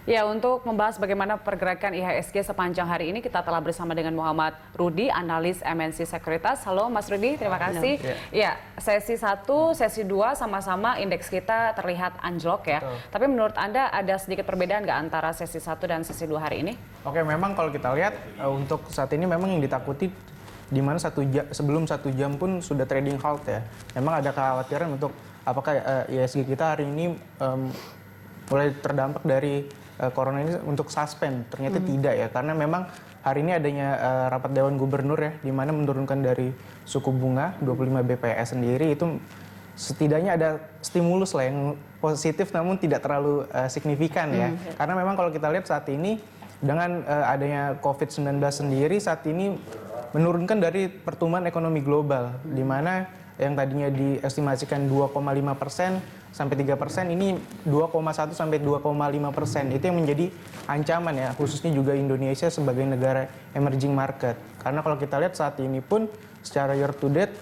Ya, untuk membahas bagaimana pergerakan IHSG sepanjang hari ini, kita telah bersama dengan Muhammad Rudi, analis MNC Sekuritas. Halo Mas Rudi, terima kasih. Ya, sesi 1, sesi 2 sama-sama indeks kita terlihat anjlok ya. Betul. Tapi menurut Anda ada sedikit perbedaan nggak antara sesi 1 dan sesi 2 hari ini? Oke, memang kalau kita lihat untuk saat ini memang yang ditakuti di mana sebelum 1 jam pun sudah trading halt ya. Memang ada kekhawatiran untuk apakah IHSG kita hari ini mulai terdampak dari corona ini untuk suspend. Ternyata tidak ya, karena memang hari ini adanya rapat Dewan Gubernur ya, di mana menurunkan dari suku bunga 25 BPS sendiri, itu setidaknya ada stimulus lah yang positif namun tidak terlalu signifikan ya. Karena memang kalau kita lihat saat ini dengan adanya COVID-19 sendiri saat ini menurunkan dari pertumbuhan ekonomi global, di mana yang tadinya diestimasikan 2,5% sampai 3%, ini 2,1 sampai 2,5%. Itu yang menjadi ancaman ya, khususnya juga Indonesia sebagai negara emerging market. Karena kalau kita lihat saat ini pun secara year to date,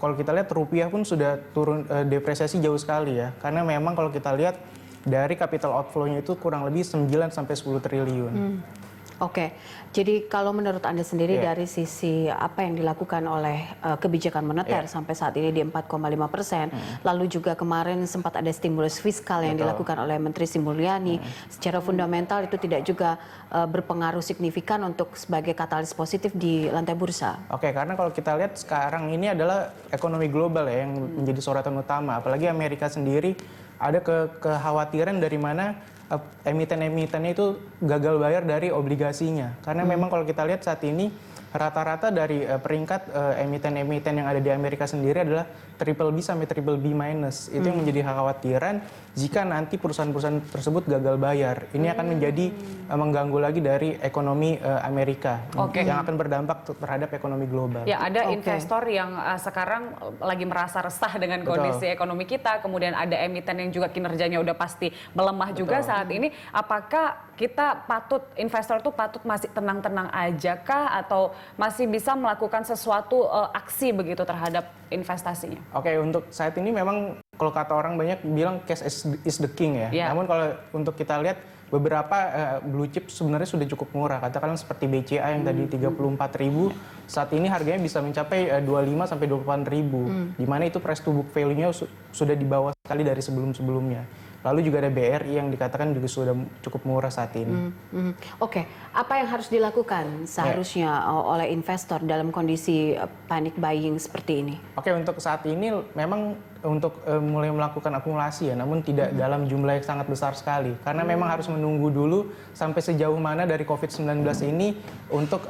kalau kita lihat rupiah pun sudah turun depresiasi jauh sekali ya. Karena memang kalau kita lihat dari capital outflow-nya itu kurang lebih 9 sampai 10 triliun. Oke, jadi kalau menurut Anda sendiri dari sisi apa yang dilakukan oleh kebijakan moneter sampai saat ini di 4,5%, lalu juga kemarin sempat ada stimulus fiskal yang dilakukan oleh Menteri Sri Mulyani, secara fundamental itu tidak juga berpengaruh signifikan untuk sebagai katalis positif di lantai bursa? Oke, karena kalau kita lihat sekarang ini adalah ekonomi global ya yang menjadi sorotan utama, apalagi Amerika sendiri ada kekhawatiran dari mana emiten-emitennya itu gagal bayar dari obligasinya. Karena memang kalau kita lihat saat ini rata-rata dari peringkat emiten-emiten yang ada di Amerika sendiri adalah triple B sampai triple B minus. Itu yang menjadi kekhawatiran jika nanti perusahaan-perusahaan tersebut gagal bayar. Ini akan menjadi mengganggu lagi dari ekonomi Amerika yang akan berdampak terhadap ekonomi global. Ya, ada investor yang sekarang lagi merasa resah dengan kondisi ekonomi kita, kemudian ada emiten yang juga kinerjanya udah pasti melemah juga saat ini. Apakah kita investor tuh patut masih tenang-tenang aja kah, atau masih bisa melakukan sesuatu aksi begitu terhadap investasinya? Oke, untuk saat ini memang kalau kata orang banyak bilang cash is the king ya. Namun kalau untuk kita lihat beberapa blue chip sebenarnya sudah cukup murah. Katakanlah seperti BCA yang tadi 34.000, saat ini harganya bisa mencapai 25 sampai 28.000. Di mana itu price to book value-nya sudah di bawah sekali dari sebelum-sebelumnya. Lalu juga ada BRI yang dikatakan juga sudah cukup murah saat ini. Oke, apa yang harus dilakukan seharusnya oleh investor dalam kondisi panic buying seperti ini? Oke, untuk saat ini memang untuk mulai melakukan akumulasi ya, namun tidak dalam jumlah yang sangat besar sekali. Karena memang harus menunggu dulu sampai sejauh mana dari COVID-19 ini untuk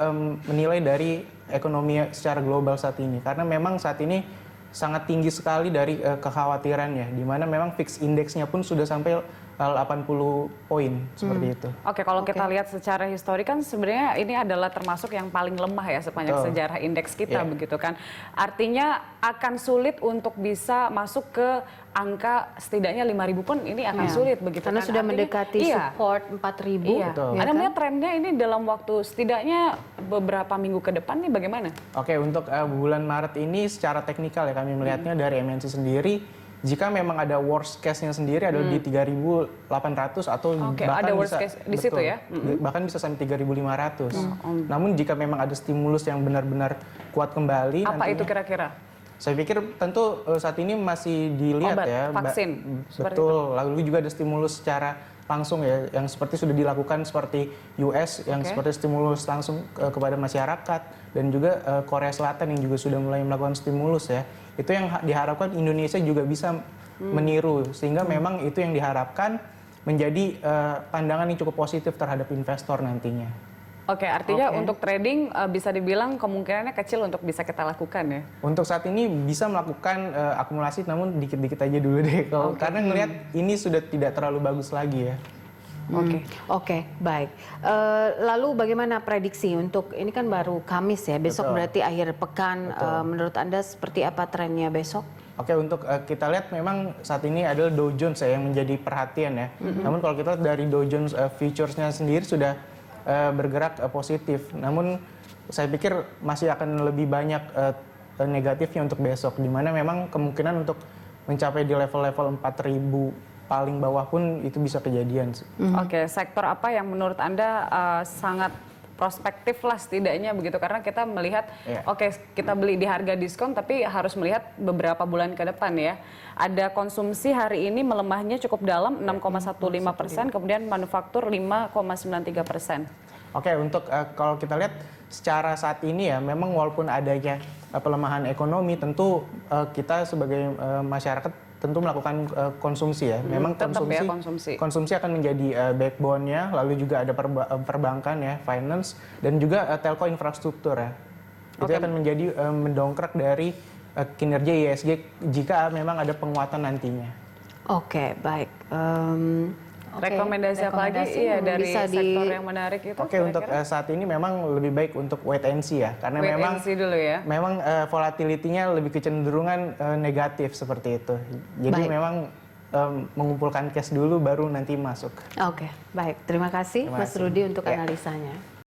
menilai dari ekonomi secara global saat ini. Karena memang saat ini sangat tinggi sekali dari kekhawatirannya, di mana memang fix indeksnya pun sudah sampai 80 poin seperti itu. Oke, kalau kita lihat secara histori kan sebenarnya ini adalah termasuk yang paling lemah ya sepanjang sejarah indeks kita begitu kan. Artinya akan sulit untuk bisa masuk ke angka setidaknya 5.000 pun ini akan sulit begitu. Karena kan. sudah Artinya, mendekati support 4.000. Anda melihat trennya ini dalam waktu setidaknya beberapa minggu ke depan nih bagaimana? Oke, untuk bulan Maret ini secara teknikal ya kami melihatnya dari MNC sendiri, jika memang ada worst case-nya sendiri adalah di 3.800 atau bahkan ada worst bisa case di situ ya. Bahkan bisa sampai 3.500. Namun jika memang ada stimulus yang benar-benar kuat kembali, apa itu kira-kira? Saya pikir tentu saat ini masih dilihat vaksin. Betul. Lalu juga ada stimulus secara langsung ya, yang seperti sudah dilakukan seperti US yang seperti stimulus langsung kepada masyarakat, dan juga Korea Selatan yang juga sudah mulai melakukan stimulus ya. Itu yang diharapkan Indonesia juga bisa meniru, sehingga memang itu yang diharapkan menjadi pandangan yang cukup positif terhadap investor nantinya. Oke, artinya untuk trading bisa dibilang kemungkinannya kecil untuk bisa kita lakukan ya? Untuk saat ini bisa melakukan akumulasi, namun dikit-dikit aja dulu deh. Karena ngelihat ini sudah tidak terlalu bagus lagi ya. Oke, baik. Lalu bagaimana prediksi untuk, ini kan baru Kamis ya, besok berarti akhir pekan. Menurut Anda seperti apa trennya besok? Oke, untuk kita lihat memang saat ini adalah Dow Jones ya yang menjadi perhatian ya. Namun kalau kita lihat dari Dow Jones Futures-nya sendiri sudah bergerak positif. Namun saya pikir masih akan lebih banyak negatifnya untuk besok, di mana memang kemungkinan untuk mencapai di level-level 4.000 paling bawah pun itu bisa kejadian sih. Oke, sektor apa yang menurut Anda sangat prospektif lah setidaknya begitu, karena kita melihat oke, kita beli di harga diskon tapi harus melihat beberapa bulan ke depan ya. Ada konsumsi hari ini melemahnya cukup dalam 6,15%, kemudian manufaktur 5,93%. Oke, untuk kalau kita lihat secara saat ini ya, memang walaupun adanya pelemahan ekonomi, tentu kita sebagai masyarakat tentu melakukan konsumsi ya. Memang konsumsi akan menjadi backbone-nya, lalu juga ada perbankan ya, finance, dan juga telco infrastruktur ya. Itu akan menjadi mendongkrak dari kinerja ISG jika memang ada penguatan nantinya. Oke, baik. Rekomendasi apa lagi dari sektor yang menarik itu? Oke, untuk saat ini memang lebih baik untuk wait and see ya, karena wait and see dulu ya. Memang volatility-nya lebih kecenderungan negatif seperti itu. Jadi memang mengumpulkan cash dulu baru nanti masuk. Oke, baik. Terima kasih Mas Rudi untuk analisanya.